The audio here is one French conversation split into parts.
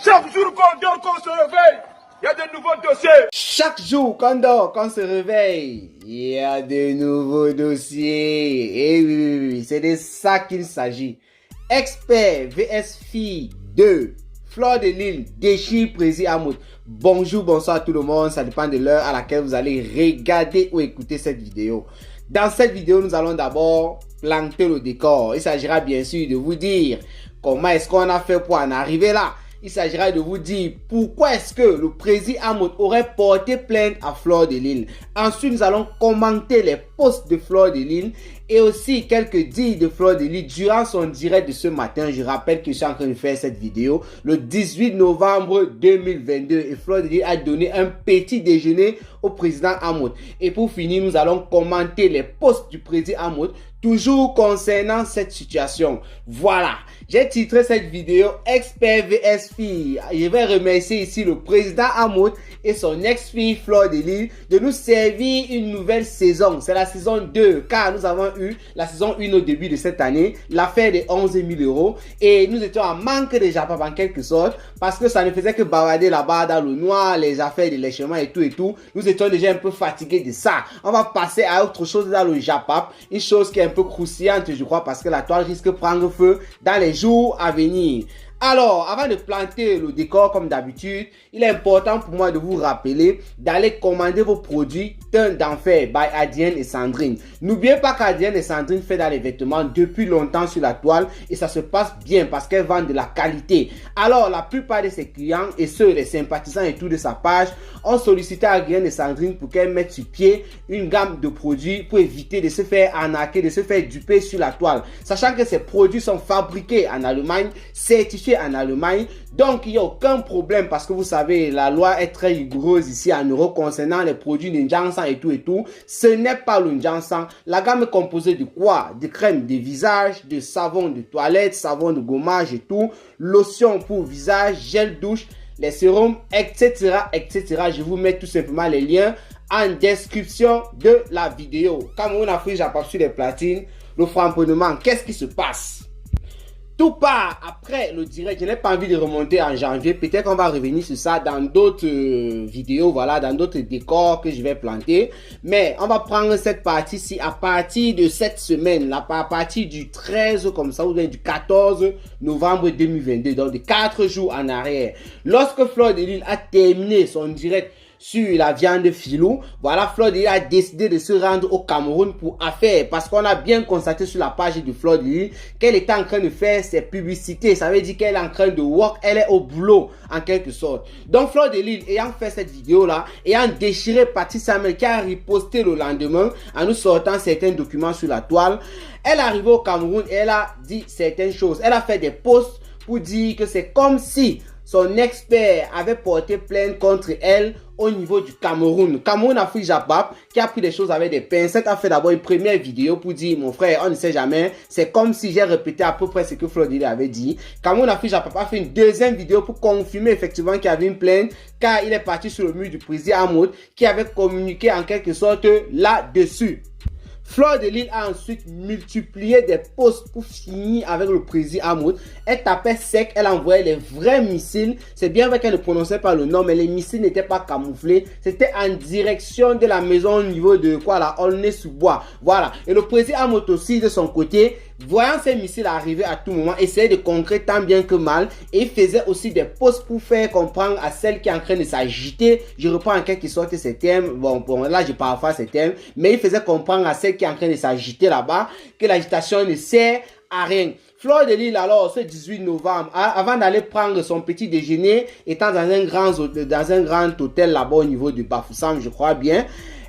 Chaque jour qu'on dort, qu'on se réveille, il y a de nouveaux dossiers. Chaque jour qu'on dort, qu'on se réveille, il y a de nouveaux dossiers. Et oui, c'est de ça qu'il s'agit. Expert vs fille 2. Fleur de Lille déchire Prési Hamoud. Bonjour, bonsoir à tout le monde. Ça dépend de l'heure à laquelle vous allez regarder ou écouter cette vidéo. Dans cette vidéo, nous allons d'abord planter le décor. Il s'agira bien sûr de vous dire comment est-ce qu'on a fait pour en arriver là. Il s'agira de vous dire pourquoi est-ce que le Prési Hamoud aurait porté plainte à Fleur de Lille. Ensuite, nous allons commenter les posts de Fleur de Lille et aussi quelques dires de Fleur de Lille durant son direct de ce matin. Je rappelle que je suis en train de faire cette vidéo le 18 novembre 2022 et Fleur de Lille a donné un petit déjeuner au président Hamoud. Et pour finir, nous allons commenter les posts du président Hamoud toujours concernant cette situation. Voilà, j'ai titré cette vidéo Expert vs fille. Je vais remercier ici le président Hamoud et son ex-fille Fleur de Lille de nous servir une nouvelle saison. C'est la saison 2 car nous avons eu la saison 1 au début de cette année, l'affaire de 11 000 € et nous étions en manque de Japap en quelque sorte parce que ça ne faisait que bavarder là-bas dans le noir, les affaires de lèchement et tout. Nous étions déjà un peu fatigués de ça. On va passer à autre chose dans le Japap, une chose qui est un peu croustillante je crois parce que la toile risque de prendre feu dans les jours à venir. Alors, avant de planter le décor comme d'habitude, il est important pour moi de vous rappeler d'aller commander vos produits Teint d'enfer by Adienne et Sandrine. N'oubliez pas qu'Adienne et Sandrine fait dans les vêtements depuis longtemps sur la toile et ça se passe bien parce qu'elles vendent de la qualité. Alors, la plupart de ses clients et ceux, les sympathisants et tout de sa page, ont sollicité Adienne et Sandrine pour qu'elles mettent sur pied une gamme de produits pour éviter de se faire arnaquer, de se faire duper sur la toile. Sachant que ces produits sont fabriqués en Allemagne, certifiés en Allemagne, donc il n'y a aucun problème parce que vous savez la loi est très rigoureuse ici en Europe concernant les produits de Njansan et tout. Ce n'est pas le Njansan. La gamme est composée de quoi? De crème de visage, de savon de toilette, savon de gommage et tout, lotion pour visage, gel douche, les sérums, etc. Je vous mets tout simplement les liens en description de la vidéo. Cameroun Afrique Japap sur les platines, le framponnement, qu'est-ce qui se passe? Tout part après le direct. Je n'ai pas envie de remonter en janvier. Peut-être qu'on va revenir sur ça dans d'autres vidéos, voilà, dans d'autres décors que je vais planter. Mais on va prendre cette partie-ci à partir de cette semaine, là, à partir du 13 comme ça, ou bien du 14 novembre 2022, donc de 4 jours en arrière. Lorsque Fleur de Lille a terminé son direct sur la viande filou, voilà, Fleur de Lille a décidé de se rendre au Cameroun pour affaire parce qu'on a bien constaté sur la page de Fleur de Lille qu'elle était en train de faire ses publicités. Ça veut dire qu'elle est en train de work, elle est au boulot en quelque sorte. Donc Fleur de Lille ayant fait cette vidéo là, ayant déchiré Patrice Samuel qui a riposté le lendemain en nous sortant certains documents sur la toile, elle est arrivée au Cameroun et elle a dit certaines choses. Elle a fait des posts pour dire que c'est comme si son expert avait porté plainte contre elle au niveau du Cameroun. Cameroun Afrique Japap, qui a pris des choses avec des pincettes, a fait d'abord une première vidéo pour dire, mon frère, on ne sait jamais. C'est comme si j'ai répété à peu près ce que Fleur de Lille avait dit. Cameroun Afrique Japap a fait une deuxième vidéo pour confirmer effectivement qu'il y avait une plainte, car il est parti sur le mur du président Hamoud, qui avait communiqué en quelque sorte là-dessus. Fleur de Lille a ensuite multiplié des posts pour finir avec le président Hamoud. Elle tapait sec, elle envoyait les vrais missiles. C'est bien vrai qu'elle ne prononçait pas le nom, mais les missiles n'étaient pas camouflés. C'était en direction de la maison au niveau de quoi, la Aulnay-sous-Bois. Voilà. Et le président Hamoud aussi, de son côté, voyant ces missiles arriver à tout moment, essayait de concrer tant bien que mal. Et il faisait aussi des posts pour faire comprendre à celle qui est en train de s'agiter. Je reprends en quelque sorte ces termes. Bon, là, je paraphrase ces termes. Mais il faisait comprendre à celle qui est en train de s'agiter là-bas que l'agitation ne sert à rien. Fleur de Lille alors ce 18 novembre, avant d'aller prendre son petit déjeuner, étant dans un grand hôtel là-bas au niveau du Bafoussam, je crois bien,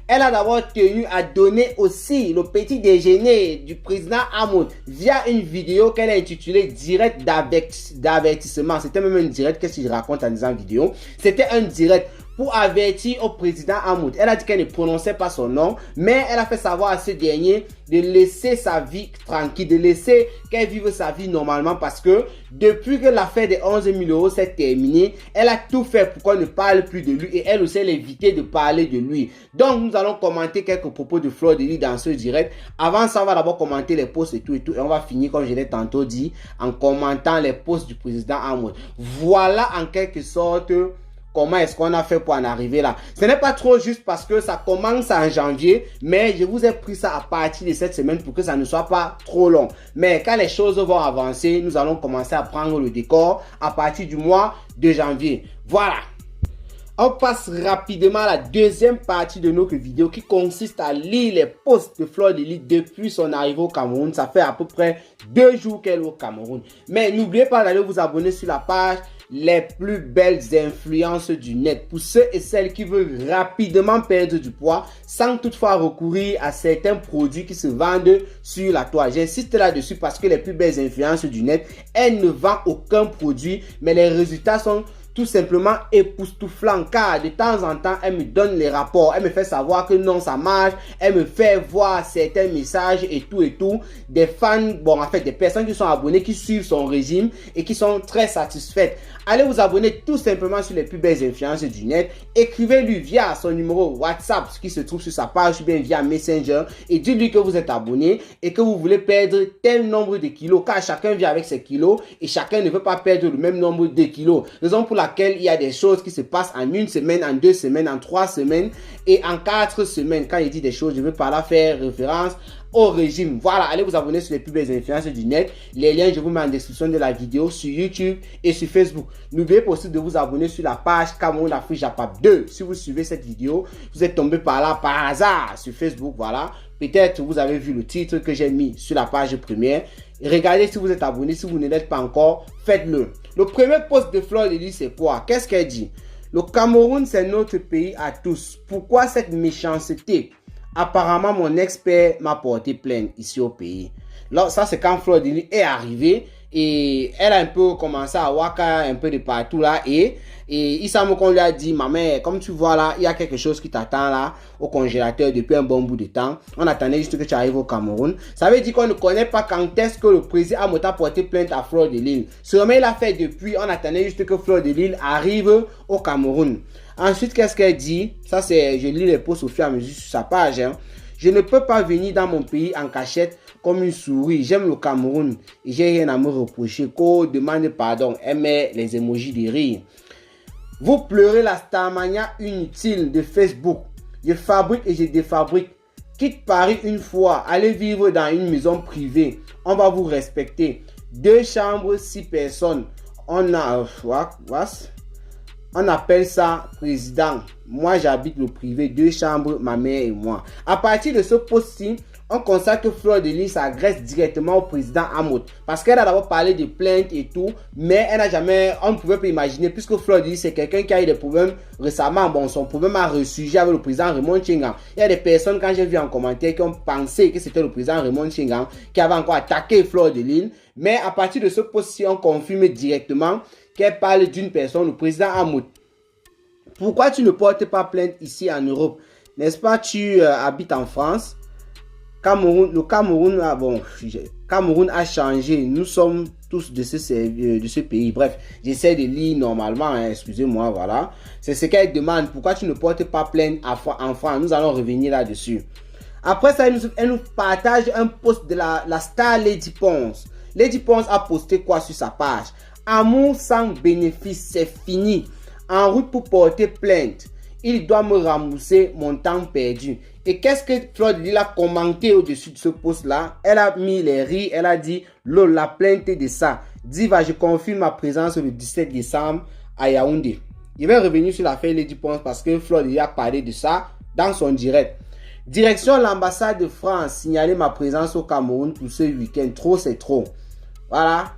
elle a d'abord tenu à donner aussi le petit déjeuner du président Hamoud via une vidéo qu'elle a intitulée direct d'avertissement. C'était même un direct, qu'est-ce que je raconte en disant vidéo? C'était un direct pour avertir au président Hamoud. Elle a dit qu'elle ne prononçait pas son nom, mais elle a fait savoir à ce dernier de laisser sa vie tranquille, de laisser qu'elle vive sa vie normalement parce que depuis que l'affaire des 11 000 € s'est terminée, elle a tout fait pour qu'on ne parle plus de lui et elle aussi elle a évité de parler de lui. Donc nous allons commenter quelques propos de Fleur de Lys dans ce direct. Avant ça, on va d'abord commenter les posts et tout et on va finir comme je l'ai tantôt dit en commentant les posts du président Hamoud. Voilà en quelque sorte comment est-ce qu'on a fait pour en arriver là. Ce n'est pas trop juste parce que ça commence en janvier, mais je vous ai pris ça à partir de cette semaine pour que ça ne soit pas trop long. Mais quand les choses vont avancer, nous allons commencer à prendre le décor à partir du mois de janvier. Voilà. On passe rapidement à la deuxième partie de notre vidéo qui consiste à lire les posts de Fleur de Lys depuis son arrivée au Cameroun. Ça fait à peu près 2 jours qu'elle est au Cameroun. Mais n'oubliez pas d'aller vous abonner sur la page les plus belles influences du net pour ceux et celles qui veulent rapidement perdre du poids sans toutefois recourir à certains produits qui se vendent sur la toile. J'insiste là-dessus parce que les plus belles influences du net, elles ne vendent aucun produit, mais les résultats sont tout simplement époustouflant car de temps en temps elle me donne les rapports, elle me fait savoir que non ça marche, elle me fait voir certains messages et tout, des fans, bon en fait des personnes qui sont abonnées, qui suivent son régime et qui sont très satisfaites. Allez vous abonner tout simplement sur les plus belles influences du net, écrivez-lui via son numéro WhatsApp qui se trouve sur sa page ou bien via Messenger et dites-lui que vous êtes abonné et que vous voulez perdre tel nombre de kilos car chacun vient avec ses kilos et chacun ne veut pas perdre le même nombre de kilos. Raison pour laquelle il y a des choses qui se passent en 1 semaine, en 2 semaines, en 3 semaines et en 4 semaines. Quand il dit des choses, je veux par là faire référence au régime. Voilà, allez vous abonner sur les plus belles influences du net. Les liens, je vous mets en description de la vidéo sur YouTube et sur Facebook. N'oubliez pas aussi de vous abonner sur la page Cameroun Afrique Japap 2. Si vous suivez cette vidéo, vous êtes tombé par là par hasard sur Facebook, voilà. Peut-être vous avez vu le titre que j'ai mis sur la page première. Regardez si vous êtes abonné, si vous ne l'êtes pas encore, faites-le. Le premier post de Fleur de Lys, c'est quoi? Qu'est-ce qu'elle dit? Le Cameroun, c'est notre pays à tous. Pourquoi cette méchanceté? Apparemment, mon expert m'a porté plainte ici au pays. Là, ça, c'est quand Fleur de Lys est arrivée et elle a un peu commencé à waka un peu de partout là et il semble qu'on lui a dit, maman, comme tu vois là, il y a quelque chose qui t'attend là au congélateur depuis un bon bout de temps. On attendait juste que tu arrives au Cameroun. Ça veut dire qu'on ne connaît pas quand est-ce que le président a porté plainte à Fleur de Lys. Sûrement, il a fait depuis, on attendait juste que Fleur de Lys arrive au Cameroun. Ensuite, qu'est-ce qu'elle dit? Ça, c'est, je lis les posts au fur et à mesure sur sa page. Hein. Je ne peux pas venir dans mon pays en cachette comme une souris. J'aime le Cameroun et j'ai rien à me reprocher. Qu'on demande pardon. Elle met les emojis de rire. Vous pleurez la starmania inutile de Facebook. Je fabrique et je défabrique. Quitte Paris une fois. Allez vivre dans une maison privée. On va vous respecter. 2 chambres, 6 personnes. On a... On appelle ça président. Moi, j'habite le privé, 2 chambres, ma mère et moi. À partir de ce post-ci, on constate que Fleur de Lys s'agresse directement au président Hamoud. Parce qu'elle a d'abord parlé de plainte et tout, mais elle n'a jamais, on ne pouvait pas imaginer, puisque Fleur de Lys c'est quelqu'un qui a eu des problèmes récemment. Bon, son problème a ressurgi avec le président Raymond Tchengan. Il y a des personnes, quand j'ai vu en commentaire, qui ont pensé que c'était le président Raymond Tchengan qui avait encore attaqué Fleur de Lys. Mais à partir de ce post-ci, on confirme directement qu'elle parle d'une personne, le président Hamoud. Pourquoi tu ne portes pas plainte ici en Europe? N'est-ce pas, tu habites en France? Le Cameroun a changé. Nous sommes tous de ce pays. Bref, j'essaie de lire normalement. Hein, excusez-moi, voilà. C'est ce qu'elle demande. Pourquoi tu ne portes pas plainte en France? Nous allons revenir là-dessus. Après ça, elle nous partage un post de la star Lady Ponce. Lady Ponce a posté quoi sur sa page? Amour sans bénéfice, c'est fini. En route pour porter plainte. Il doit me rembourser mon temps perdu. Et qu'est-ce que Fleur de Lys a commenté au-dessus de ce post-là? Elle a mis les rires, elle a dit, la plainte de ça. Diva, je confirme ma présence le 17 décembre à Yaoundé. Je vais revenir sur l'affaire Lady Ponce parce que Fleur de Lys a parlé de ça dans son direct. Direction l'ambassade de France, signaler ma présence au Cameroun pour ce week-end. Trop, c'est trop. Voilà.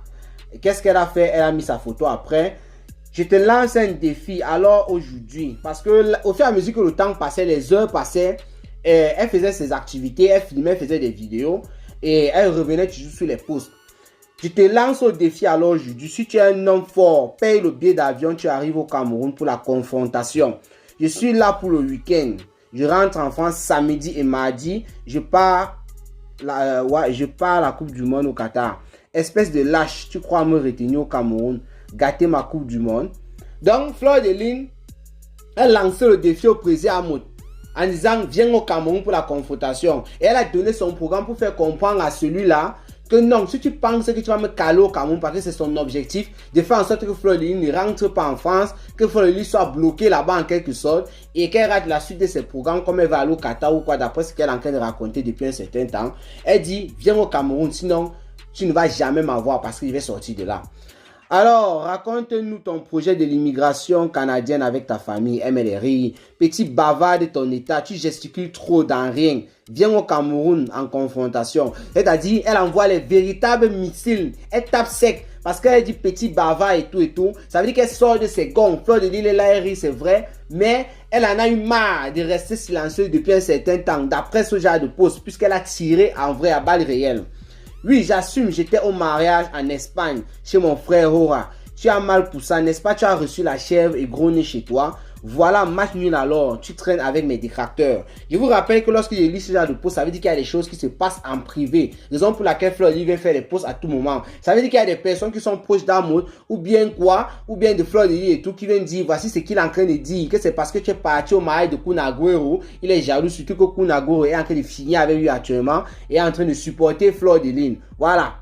Et qu'est-ce qu'elle a fait? Elle a mis sa photo après. Je te lance un défi alors aujourd'hui. Parce que au fur et à mesure que le temps passait, les heures passaient, elle faisait ses activités, elle filmait, elle faisait des vidéos et elle revenait toujours sur les posts. Je te lance au défi alors aujourd'hui. Si tu es un homme fort, paye le billet d'avion, tu arrives au Cameroun pour la confrontation. Je suis là pour le week-end. Je rentre en France samedi et mardi. Je pars à la Coupe du Monde au Qatar. Espèce de lâche, tu crois me retenir au Cameroun, gâter ma Coupe du Monde. Donc, Fleur de Lys, elle lançait le défi au président Hamoud en disant viens au Cameroun pour la confrontation. Et elle a donné son programme pour faire comprendre à celui-là que non, si tu penses que tu vas me caler au Cameroun parce que c'est son objectif de faire en sorte que Fleur de Lys ne rentre pas en France, que Fleur de Lys soit bloquée là-bas en quelque sorte et qu'elle rate la suite de ses programmes comme elle va aller au Qatar ou quoi, d'après ce qu'elle est en train de raconter depuis un certain temps. Elle dit viens au Cameroun, sinon tu ne vas jamais m'avoir parce que je vais sortir de là. Alors, raconte-nous ton projet de l'immigration canadienne avec ta famille, MLRI. Petit bavard de ton état, tu gesticules trop dans rien. Viens au Cameroun en confrontation. C'est-à-dire, elle envoie les véritables missiles. Elle tape sec parce qu'elle dit petit bavard et tout. Ça veut dire qu'elle sort de ses gonds. Fleur de Lys, l'ARI, c'est vrai. Mais elle en a eu marre de rester silencieuse depuis un certain temps. D'après ce genre de poste, puisqu'elle a tiré en vrai à balles réelles. Oui, j'assume, j'étais au mariage en Espagne, chez mon frère Hora. Tu as mal pour ça, n'est-ce pas? Tu as reçu la chèvre et gros nez chez toi. Voilà, match nul alors, tu traînes avec mes détracteurs. Je vous rappelle que lorsque je lis ce genre de post, ça veut dire qu'il y a des choses qui se passent en privé. Raison pour laquelle Fleur de Lys vient faire des posts à tout moment. Ça veut dire qu'il y a des personnes qui sont proches d'Hamoud, ou bien quoi, ou bien de Fleur de Lys et tout, qui viennent dire, voici ce qu'il est en train de dire, que c'est parce que tu es parti au mariage de Kun Aguero. Il est jaloux, surtout que Kun Aguero est en train de finir avec lui actuellement, et est en train de supporter Fleur de Lys. Voilà.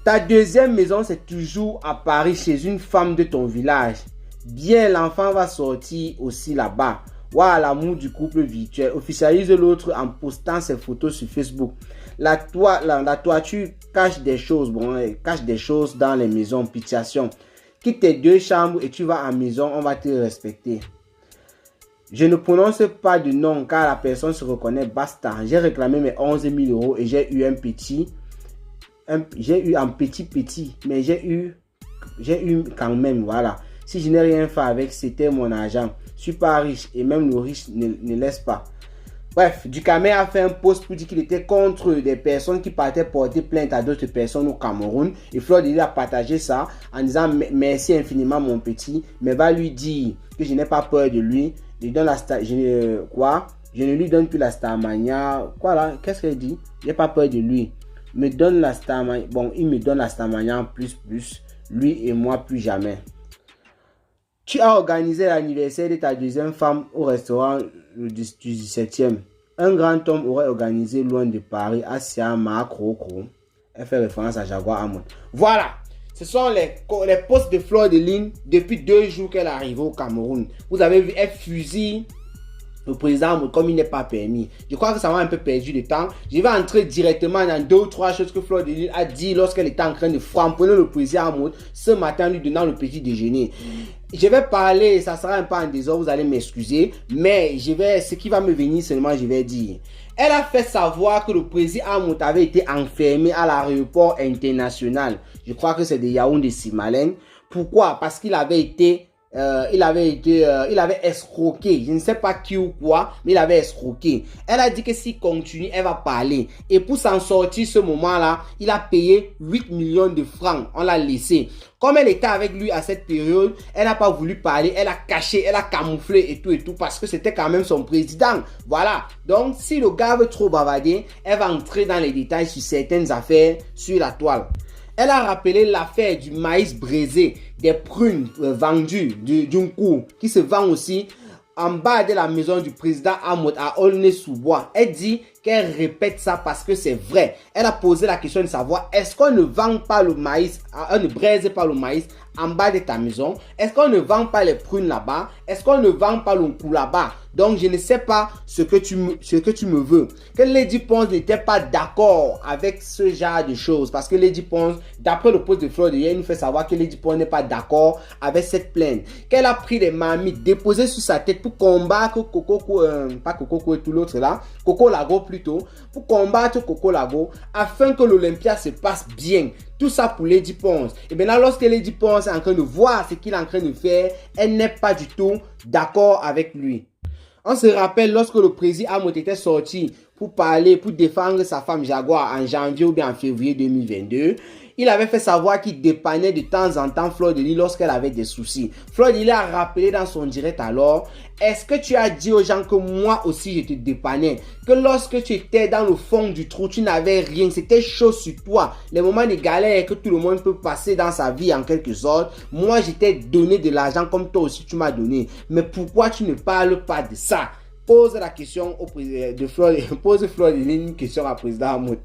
Ta deuxième maison, c'est toujours à Paris, chez une femme de ton village. Bien, l'enfant va sortir aussi là-bas. Voilà, l'amour du couple virtuel. Officialise l'autre en postant ses photos sur Facebook. La toiture cache des choses. Bon, cache des choses dans les maisons. Pitiation. Quitte tes 2 chambres et tu vas en maison. On va te respecter. Je ne prononce pas de nom car la personne se reconnaît. Basta. J'ai réclamé mes 11 000 € et j'ai eu un petit. J'ai eu un petit. Mais j'ai eu quand même. Voilà. Si je n'ai rien fait avec, c'était mon argent. Je suis pas riche et même le riche ne laisse pas. Bref, Ducamel a fait un post pour dire qu'il était contre des personnes qui partaient porter plainte à d'autres personnes au Cameroun. Et Fleur de Lys a partagé ça en disant merci infiniment mon petit, mais va lui dire que je n'ai pas peur de lui. Je donne je ne lui donne plus la Starmania. Quoi là? Qu'est-ce qu'elle dit? Je n'ai pas peur de lui. Me donne la Starmania. Bon, il me donne la Starmania en plus. Lui et moi plus jamais. Tu as organisé l'anniversaire de ta deuxième femme au restaurant du 17e. Un grand homme aurait organisé loin de Paris, à Siama, à Kroko. Elle fait référence à Jaguar Hamoud. Voilà, ce sont les posts de Fleur de Lys depuis 2 jours qu'elle est arrivée au Cameroun. Vous avez vu, elle fusille le président comme il n'est pas permis. Je crois que ça m'a un peu perdu de temps. Je vais entrer directement dans 2 ou 3 choses que Fleur de Lys a dit lorsqu'elle était en train de framponner le président Hamoud ce matin, lui donnant le petit déjeuner. Je vais parler, ça sera un peu en désordre, vous allez m'excuser, mais ce qui va me venir seulement, je vais dire. Elle a fait savoir que le président Hamoud avait été enfermé à l'aéroport international. Je crois que c'est de Yaoundé-Simalène. Pourquoi? Parce qu'il avait été il avait escroqué, je ne sais pas qui ou quoi, mais il avait escroqué. Elle a dit que s'il continue, elle va parler. Et pour s'en sortir ce moment-là, il a payé 8 millions de francs. On l'a laissé. Comme elle était avec lui à cette période, elle n'a pas voulu parler, elle a caché, elle a camouflé et tout, parce que c'était quand même son président. Voilà. Donc, si le gars veut trop bavarder, elle va entrer dans les détails sur certaines affaires sur la toile. Elle a rappelé l'affaire du maïs braisé, des prunes vendues d'un coup, qui se vend aussi en bas de la maison du président Hamoud à Aulnay-sous-Bois. Elle dit qu'elle répète ça parce que c'est vrai. Elle a posé la question de savoir, est-ce qu'on ne vend pas le maïs, on ne braise pas le maïs en bas de ta maison? Est-ce qu'on ne vend pas les prunes là-bas? Est-ce qu'on ne vend pas le coup là-bas? Donc, je ne sais pas ce que tu me veux. Que Lady Ponce n'était pas d'accord avec ce genre de choses. Parce que Lady Ponce, d'après le post de Fleur de Lys, nous fait savoir que Lady Ponce n'est pas d'accord avec cette plainte. Qu'elle a pris des marmites déposées sur sa tête pour combattre pas Coco et tout l'autre là, Coco Lago plutôt, pour combattre Coco Lago, afin que l'Olympia se passe bien. Tout ça pour Lady Ponce. Et maintenant, lorsque Lady Ponce est en train de voir ce qu'il est en train de faire, elle n'est pas du tout d'accord avec lui. On se rappelle lorsque le président Hamoud était sorti pour parler, pour défendre sa femme Jaguar en janvier ou bien en février 2022. il avait fait savoir qu'il dépannait de temps en temps Fleur de Lis lorsqu'elle avait des soucis. Fleur de Lis a rappelé dans son direct alors, est-ce que tu as dit aux gens que moi aussi je te dépannais? Que lorsque tu étais dans le fond du trou, tu n'avais rien, c'était chaud sur toi. Les moments de galère que tout le monde peut passer dans sa vie en quelque sorte, moi je t'ai donné de l'argent comme toi aussi tu m'as donné. Mais pourquoi tu ne parles pas de ça? Pose la question au président de Fleur, pose Fleur de Lis une question à président Hamoud.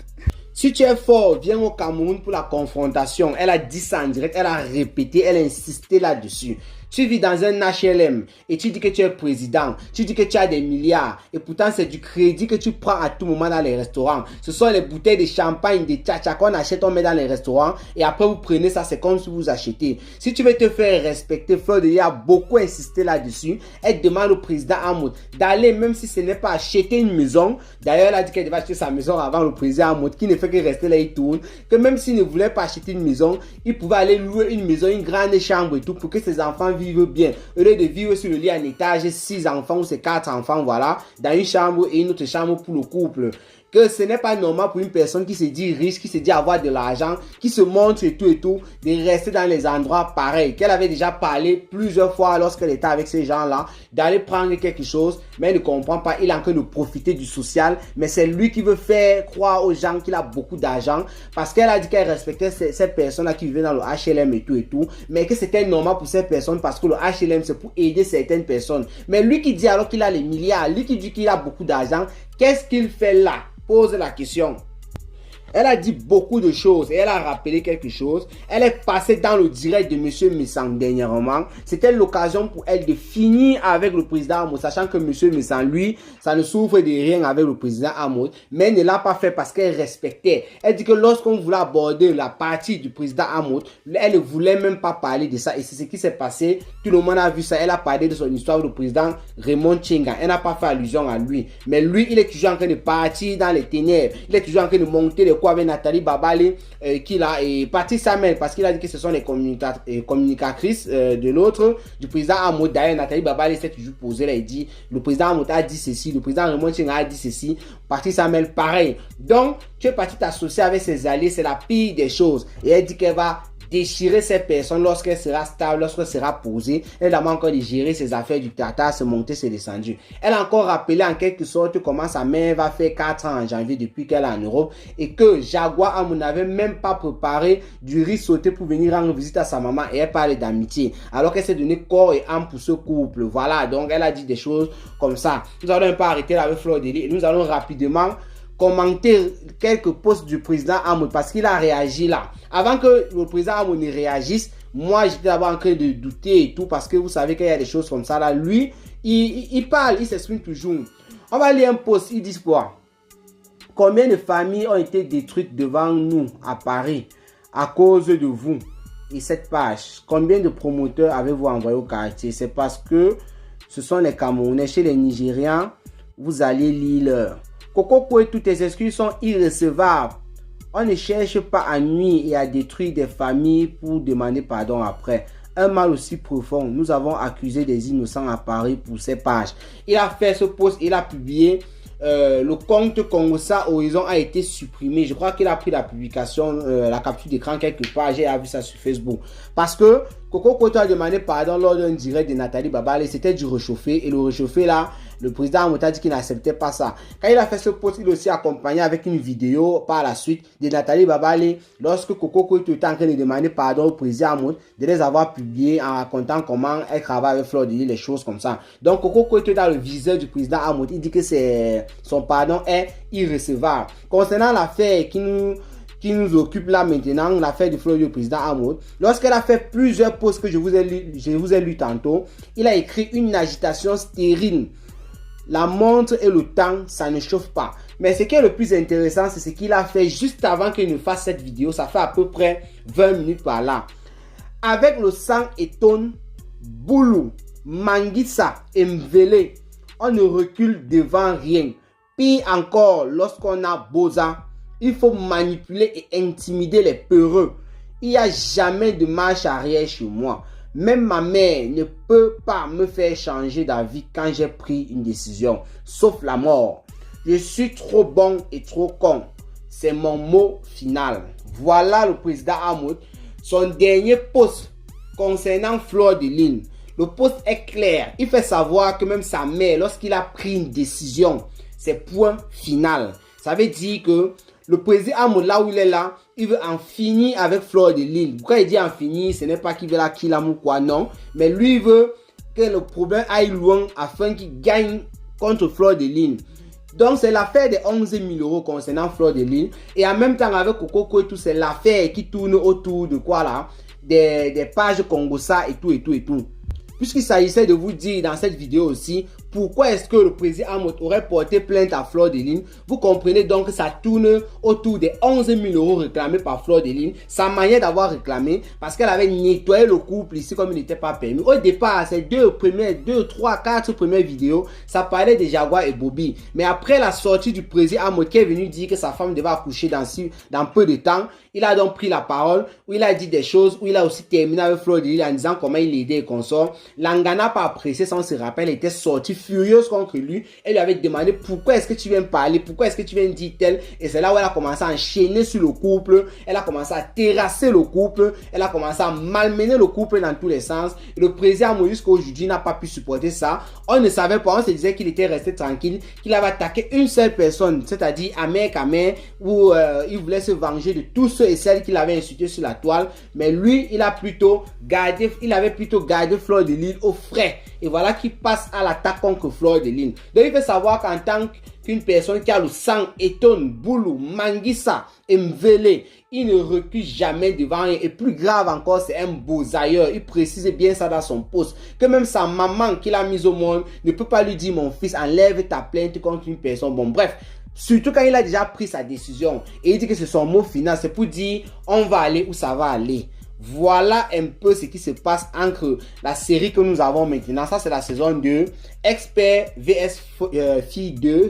Si tu es fort, viens au Cameroun pour la confrontation. Elle a dit ça en direct, elle a répété, elle a insisté là-dessus. Tu vis dans un HLM et tu dis que tu es président, tu dis que tu as des milliards et pourtant c'est du crédit que tu prends à tout moment dans les restaurants. Ce sont les bouteilles de champagne, de tcha-tcha qu'on achète, on met dans les restaurants et après vous prenez ça, c'est comme si vous achetez. Si tu veux te faire respecter, Fleur de Lis a beaucoup insisté là-dessus. Elle demande au président Hamoud d'aller, même si ce n'est pas acheter une maison. D'ailleurs, elle a dit qu'elle devait acheter sa maison avant le président Hamoud qui ne fait que rester là, il tourne. Que même s'il ne voulait pas acheter une maison, il pouvait aller louer une maison, une grande chambre et tout pour que ses enfants vivent bien. Au lieu de vivre sur le lit en étage, 6 enfants ou c'est 4 enfants, voilà, dans une chambre et une autre chambre pour le couple. Que ce n'est pas normal pour une personne qui se dit riche, qui se dit avoir de l'argent, qui se montre et tout, de rester dans les endroits pareils. Qu'elle avait déjà parlé plusieurs fois lorsqu'elle était avec ces gens-là, d'aller prendre quelque chose, mais elle ne comprend pas. Il est en train de profiter du social, mais c'est lui qui veut faire croire aux gens qu'il a beaucoup d'argent, parce qu'elle a dit qu'elle respectait ces personnes-là qui vivaient dans le HLM et tout, mais que c'était normal pour ces personnes parce que le HLM c'est pour aider certaines personnes. Mais lui qui dit alors qu'il a les milliards, lui qui dit qu'il a beaucoup d'argent, qu'est-ce qu'il fait là? Pose la question. Elle a dit beaucoup de choses et elle a rappelé quelque chose. Elle est passée dans le direct de M. Messang dernièrement. C'était l'occasion pour elle de finir avec le président Hamoud, sachant que M. Messang, lui, ça ne souffre de rien avec le président Hamoud, mais elle ne l'a pas fait parce qu'elle respectait. Elle dit que lorsqu'on voulait aborder la partie du président Hamoud, elle ne voulait même pas parler de ça et c'est ce qui s'est passé. Tout le monde a vu ça. Elle a parlé de son histoire du président Raymond Tchenga. Elle n'a pas fait allusion à lui. Mais lui, il est toujours en train de partir dans les ténèbres. Il est toujours en train de monter les avec Nathalie Babale qui l'a parti sa mère parce qu'il a dit que ce sont les communicatrices de l'autre du président Hamoud. D'ailleurs Nathalie Babale s'est toujours posé là et dit le président Hamoud a dit ceci, le président Raymond Tchenga a dit ceci, parti sa mère pareil. Donc tu es parti t'associer avec ses alliés, c'est la pire des choses et elle dit qu'elle va déchirer ces personnes lorsqu'elle sera stable, lorsqu'elle sera posée. Elle a encore de gérer ses affaires du tata, se monter, se descendre. Elle a encore rappelé en quelque sorte comment sa mère va faire 4 ans en janvier depuis qu'elle est en Europe et que Jaguar Hamoud n'avait même pas préparé du riz sauté pour venir rendre visite à sa maman et elle parlait d'amitié alors qu'elle s'est donné corps et âme pour ce couple. Voilà, donc elle a dit des choses comme ça. Nous allons un peu arrêter là avec Fleur de Lis et nous allons rapidement commenter quelques posts du président Hamoud parce qu'il a réagi là. Avant que le président Hamoud ne réagisse, moi j'étais d'abord en train de douter et tout parce que vous savez qu'il y a des choses comme ça là. Lui, il parle, il s'exprime toujours. On va lire un post, il dit quoi? Combien de familles ont été détruites devant nous à Paris à cause de vous? Et cette page, combien de promoteurs avez-vous envoyé au quartier? C'est parce que ce sont les Camerounais. Chez les Nigérians, vous allez lire leur. Coco Poe, toutes tes excuses sont irrecevables. On ne cherche pas à nuire et à détruire des familles pour demander pardon après. Un mal aussi profond. Nous avons accusé des innocents à Paris pour ces pages. Il a fait ce post, il a publié. Le compte Congosa Horizon a été supprimé. Je crois qu'il a pris la publication, la capture d'écran quelque part. J'ai vu ça sur Facebook. Parce que Coco Koto a demandé pardon lors d'un direct de Nathalie Babale. C'était du réchauffé. Et le réchauffé là, le président Hamoud a dit qu'il n'acceptait pas ça. Quand il a fait ce post, il aussi accompagné avec une vidéo par la suite de Nathalie Babale. Lorsque Coco Koto était en train de demander pardon au président Hamoud, de les avoir publiés en racontant comment elle travaille avec Fleur de Lis, les choses comme ça. Donc Coco Koto est dans le viseur du président Hamoud. Il dit que son pardon est irrecevable. Concernant l'affaire qui nous occupe là maintenant, l'affaire du Fleur du président Hamoud, lorsqu'elle a fait plusieurs posts que je vous ai lu tantôt, il a écrit une agitation stérile. La montre et le temps, ça ne chauffe pas. Mais ce qui est le plus intéressant, c'est ce qu'il a fait juste avant qu'il ne fasse cette vidéo. Ça fait à peu près 20 minutes par là. Avec le sang Etone, Boulou, Manguissa et Mvele, on ne recule devant rien. Pire encore, lorsqu'on a Boza, il faut manipuler et intimider les peureux. Il n'y a jamais de marche arrière chez moi. Même ma mère ne peut pas me faire changer d'avis quand j'ai pris une décision, sauf la mort. Je suis trop bon et trop con. c'est mon mot final. Voilà le président Hamoud, son dernier post concernant Fleur de Lys. Le post est clair. Il fait savoir que même sa mère, lorsqu'il a pris une décision, c'est point final. Ça veut dire que le président Hamoud, là où il est là, il veut en finir avec Fleur de Lys. Pourquoi il dit en finir? Ce n'est pas qu'il veut la kill ou quoi, non. Mais lui, il veut que le problème aille loin afin qu'il gagne contre Fleur de Lys. Donc, c'est l'affaire des 11 000 € concernant Fleur de Lys. Et en même temps, avec Coco Koitou, c'est l'affaire qui tourne autour de quoi là? Des pages Congosa et tout. Puisqu'il s'agissait de vous dire dans cette vidéo aussi, pourquoi est-ce que le président Hamoud aurait porté plainte à Fleur de Lys. Vous comprenez donc que ça tourne autour des 11 000 € réclamés par Fleur de Lys. Sa manière d'avoir réclamé, parce qu'elle avait nettoyé le couple ici comme il n'était pas permis. Au départ, ces 2, 3, 4 premières vidéos, ça parlait de Jaguar et Bobby. Mais après la sortie du président Hamoud qui est venu dire que sa femme devait accoucher dans peu de temps, il a donc pris la parole, où il a dit des choses, où il a aussi terminé avec Fleur de Lys en disant comment il aidait et consort. Langana n'a pas apprécié son se rappel, elle était sortie furieuse contre lui. Elle lui avait demandé pourquoi est-ce que tu viens me parler, pourquoi est-ce que tu viens me dire tel. Et c'est là où elle a commencé à enchaîner sur le couple, elle a commencé à terrasser le couple, elle a commencé à malmener le couple dans tous les sens. Et le président Moïse jusqu'aujourd'hui n'a pas pu supporter ça. On ne savait pas, on se disait qu'il était resté tranquille, qu'il avait attaqué une seule personne, c'est-à-dire Amer Kamer, où il voulait se venger de tous ceux et celles qu'il avait insultés sur la toile. Mais lui, il avait plutôt gardé Fleur de Lys au frais. Et voilà qu'il passe à l'attaque contre Fleur de Lys. Donc il faut savoir qu'en tant qu'une personne qui a le sang Eton, Boulou, Manguissa et Mvele, il ne recule jamais devant rien. Et plus grave encore, c'est un beau-ailleurs. Il précise bien ça dans son post. Que même sa maman qu'il a mise au monde ne peut pas lui dire, mon fils, enlève ta plainte contre une personne. Bon, bref. Surtout quand il a déjà pris sa décision. Et il dit que c'est son mot final. C'est pour dire, on va aller où ça va aller. Voilà un peu ce qui se passe entre la série que nous avons maintenant. Ça, c'est la saison 2. Expert vs Fille 2.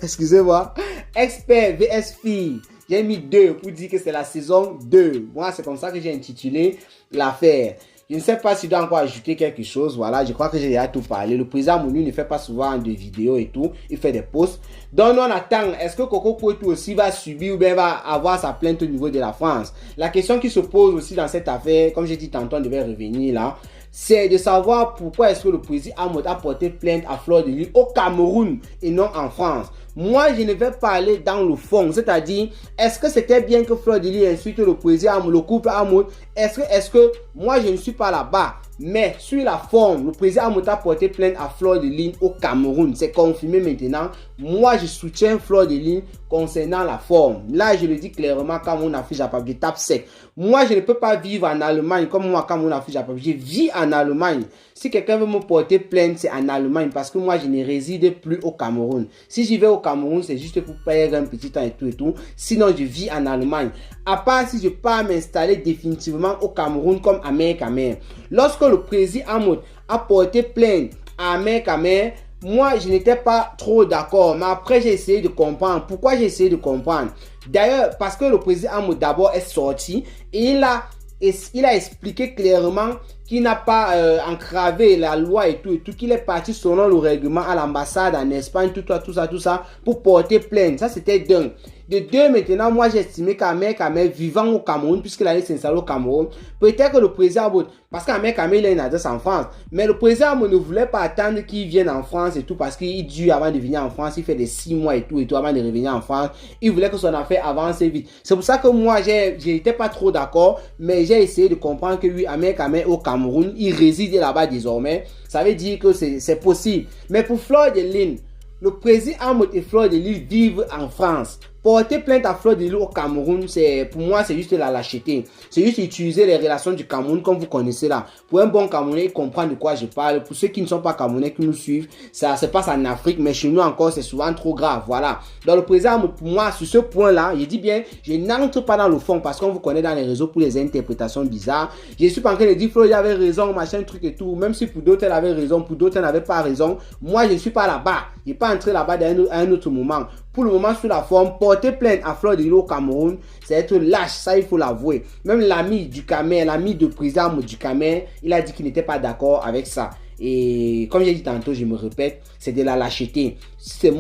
Excusez-moi. Expert vs Fille. J'ai mis 2 pour dire que c'est la saison 2. Moi, c'est comme ça que j'ai intitulé l'affaire. Je ne sais pas si je dois encore ajouter quelque chose. Voilà, je crois que j'ai déjà tout parlé. Le président Mounu ne fait pas souvent de vidéos et tout. Il fait des posts. Donc, on attend. Est-ce que Coco Koitou aussi va subir ou bien va avoir sa plainte au niveau de la France? La question qui se pose aussi dans cette affaire, comme j'ai dit tantôt, on devait revenir là, c'est de savoir pourquoi est-ce que le président Hamoud a porté plainte à Fleur de Lys au Cameroun et non en France. Moi, je ne vais pas aller dans le fond, c'est-à-dire, est-ce que c'était bien que Fleur de Lys insulte le président Hamoud, le couple Hamoud? Est-ce que moi, je ne suis pas là-bas? Mais sur la forme, le président Hamoud a porté plainte à Fleur de Lys au Cameroun. C'est confirmé maintenant. Moi, je soutiens Fleur de Lys concernant la forme. Là, je le dis clairement quand mon affiche à papier tape sec. Moi, je ne peux pas vivre en Allemagne comme moi quand mon affiche à papier. Je vis en Allemagne. Si quelqu'un veut me porter plainte, c'est en Allemagne parce que moi, je ne réside plus au Cameroun. Si j'y vais au Cameroun, c'est juste pour payer un petit temps et tout. Sinon, je vis en Allemagne. À part si je pars m'installer définitivement au Cameroun comme Amer Kamer. Lorsque le président Hamoud a porté plainte à Amer Kamer, moi, je n'étais pas trop d'accord. Mais après, j'ai essayé de comprendre. Pourquoi j'ai essayé de comprendre? D'ailleurs, parce que le président Hamoud d'abord est sorti et il a expliqué clairement qu'il n'a pas entravé la loi et tout, qu'il est parti selon le règlement à l'ambassade en Espagne, tout ça, pour porter plainte. Ça, c'était dingue. De deux, maintenant, moi, j'ai estimé qu'Amer Kamer vivant au Cameroun, puisqu'il allait s'installer au Cameroun, peut-être que le président Hamoud, parce qu'Amer Kamer, il a une adresse en France, mais le président Hamoud ne voulait pas attendre qu'il vienne en France et tout, parce qu'il dure avant de venir en France, il fait des 6 mois et tout, avant de revenir en France. Il voulait que son affaire avance vite. C'est pour ça que moi, j'étais pas trop d'accord, mais j'ai essayé de comprendre que oui, Amer Kamer au Cameroun, il réside là-bas désormais. Ça veut dire que c'est possible. Mais pour Fleur de Lys, le président Hamoud et Fleur de Lys vivent en France. Porter plainte à Fleur de Lys au Cameroun, pour moi, c'est juste la lâcheté. C'est juste utiliser les relations du Cameroun comme vous connaissez là. Pour un bon Camerounais, il comprend de quoi je parle. Pour ceux qui ne sont pas Camerounais, qui nous suivent, ça se passe en Afrique, mais chez nous encore, c'est souvent trop grave. Voilà. Donc le président, pour moi, sur ce point-là, je dis bien, je n'entre pas dans le fond parce qu'on vous connaît dans les réseaux pour les interprétations bizarres. Je suis pas en train de dire Fleur avait raison, machin, truc et tout. Même si pour d'autres, elle avait raison, pour d'autres, elle n'avait pas raison. Moi, je ne suis pas là-bas. Je n'ai pas entré là-bas à un autre moment. Pour le moment, sur la forme, porter plainte à Fleur de Lys au Cameroun, c'est être lâche, ça il faut l'avouer. Même l'ami du Camer, l'ami de président du Camer, il a dit qu'il n'était pas d'accord avec ça. Et comme j'ai dit tantôt, je me répète, c'est de la lâcheté. Si c'était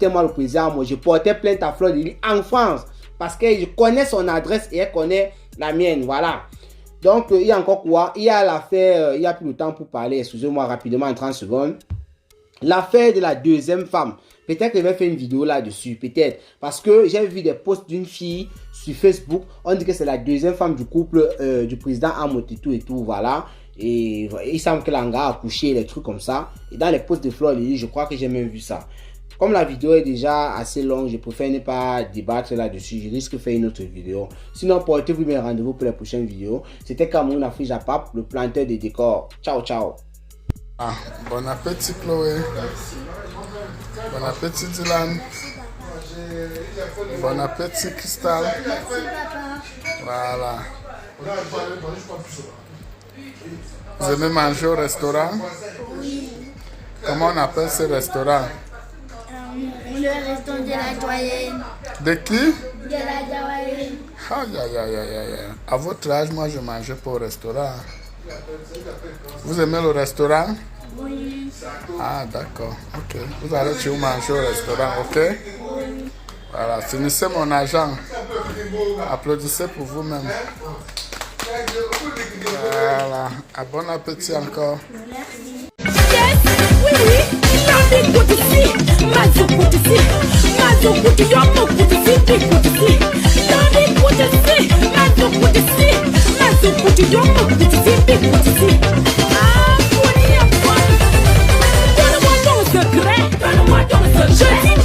moi le président, moi je portais plainte à Fleur de Lys en France. Parce que je connais son adresse et elle connaît la mienne. Voilà. Donc, il y a encore quoi? Il y a l'affaire, il y a plus de temps pour parler. Excusez-moi rapidement en 30 secondes. L'affaire de la deuxième femme. Peut-être que je vais faire une vidéo là-dessus. Peut-être. Parce que j'ai vu des posts d'une fille sur Facebook. On dit que c'est la deuxième femme du couple du président Amotetou et tout. Voilà. Et il semble que l'anga a accouché, des trucs comme ça. Et dans les posts de Fleur de Lys, je crois que j'ai même vu ça. Comme la vidéo est déjà assez longue, je préfère ne pas débattre là-dessus. Je risque de faire une autre vidéo. Sinon, portez-vous bien rendez-vous pour les prochaines vidéos. C'était Cameroun Afrique Japap, le planteur des décors. Ciao, ciao. Bon appétit, Chloé. Bon appétit, Dylan. Bon appétit, Crystal. Voilà. Vous aimez manger au restaurant? Oui. Comment on appelle ce restaurant? Le restaurant de la doyenne. De qui? De la doyenne. Aïe, aïe, aïe, aïe, aïe. À votre âge, moi, je mangeais pas au restaurant. Vous aimez le restaurant? Oui. Ah, d'accord. Ok. Vous allez chez vous manger au restaurant, ok? Oui. Voilà. Finissez mon argent. Applaudissez pour vous-même. Voilà. À bon appétit encore. Merci. Yes, oui, oui, nothing good to see. Mazo good to see. Mazo good to your mouth good to see. Big good to see. Nothing good to see. Mazo good to see. Mazo good to your mouth good to see. Big good to see. Ah, pour y avoir. Donne-moi ton secret. Donne-moi ton secret.